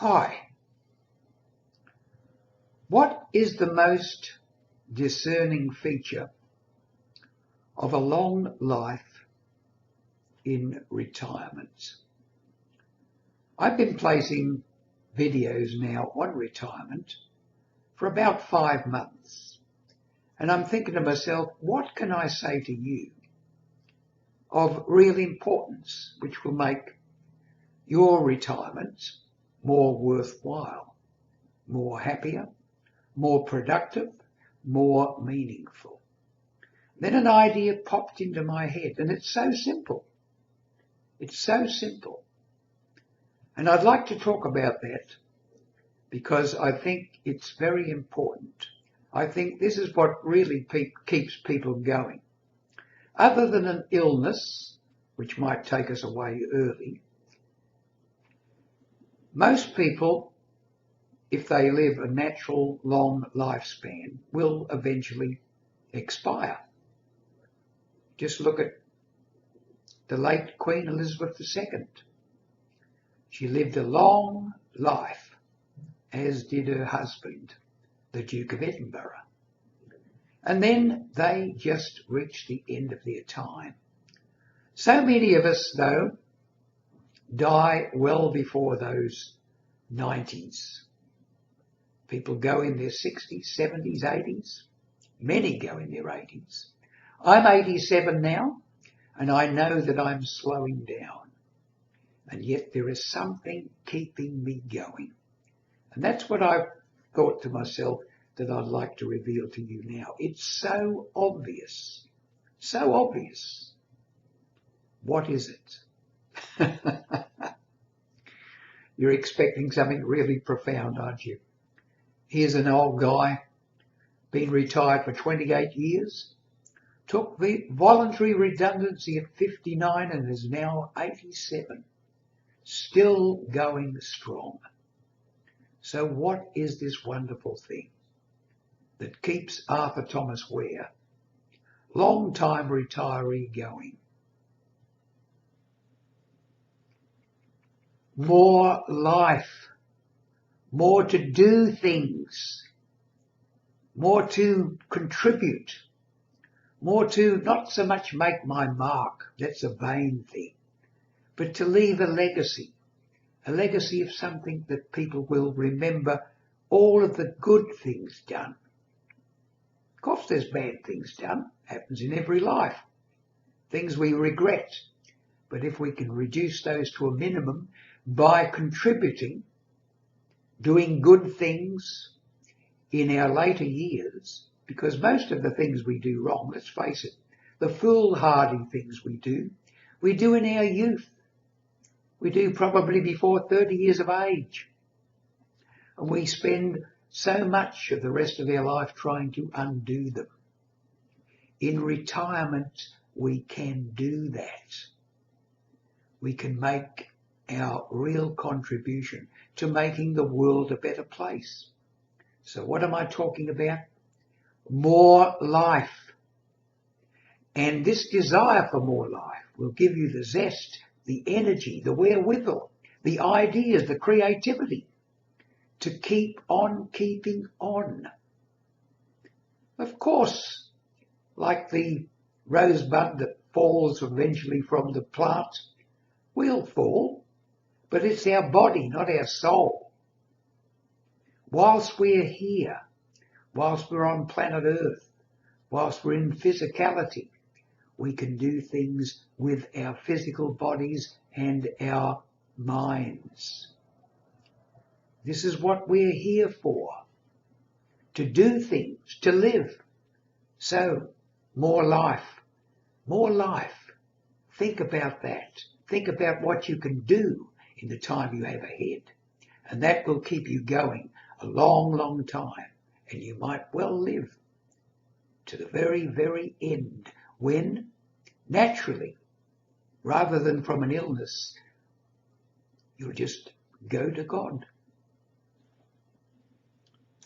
Hi. What is the most discerning feature of a long life in retirement? I've been placing videos now on retirement for about 5 months, and I'm thinking to myself, what can I say to you of real importance which will make your retirement more worthwhile, more happier, more productive, more meaningful? Then an idea popped into my head, and it's so simple. It's so simple. And I'd like to talk about that because I think it's very important. I think this is what really keeps people going. Other than an illness, which might take us away early, most people, if they live a natural long lifespan, will eventually expire. Just look at the late Queen Elizabeth II. She lived a long life, as did her husband, the Duke of Edinburgh. And then they just reached the end of their time. So many of us, though, die well before those 90s. People go in their 60s, 70s, 80s. Many go in their 80s. I'm 87 now, and I know that I'm slowing down. And yet there is something keeping me going. And that's what I've thought to myself that I'd like to reveal to you now. It's so obvious. So obvious. What is it? You're expecting something really profound, aren't you? Here's an old guy, been retired for 28 years, took the voluntary redundancy at 59 and is now 87. Still going strong. So what is this wonderful thing that keeps Arthur Thomas Ware, long-time retiree, going? More life, more to do things, more to contribute, more to not so much make my mark, that's a vain thing, but to leave a legacy of something that people will remember, all of the good things done. Of course there's bad things done, happens in every life, things we regret, but if we can reduce those to a minimum by contributing, doing good things in our later years, because most of the things we do wrong, let's face it, the foolhardy things we do in our youth. We do probably before 30 years of age. And we spend so much of the rest of our life trying to undo them. In retirement, we can do that. We can make our real contribution to making the world a better place. So what am I talking about? More life. And this desire for more life will give you the zest, the energy, the wherewithal, the ideas, the creativity to keep on keeping on. Of course, like the rosebud that falls eventually from the plant, we'll fall, but it's our body, not our soul. Whilst we're here, whilst we're on planet Earth, whilst we're in physicality, we can do things with our physical bodies and our minds. This is what we're here for, to do things, to live. So, more life, more life. Think about that. Think about what you can do in the time you have ahead. And that will keep you going a long, long time. And you might well live to the very, very end, when, naturally, rather than from an illness, you'll just go to God.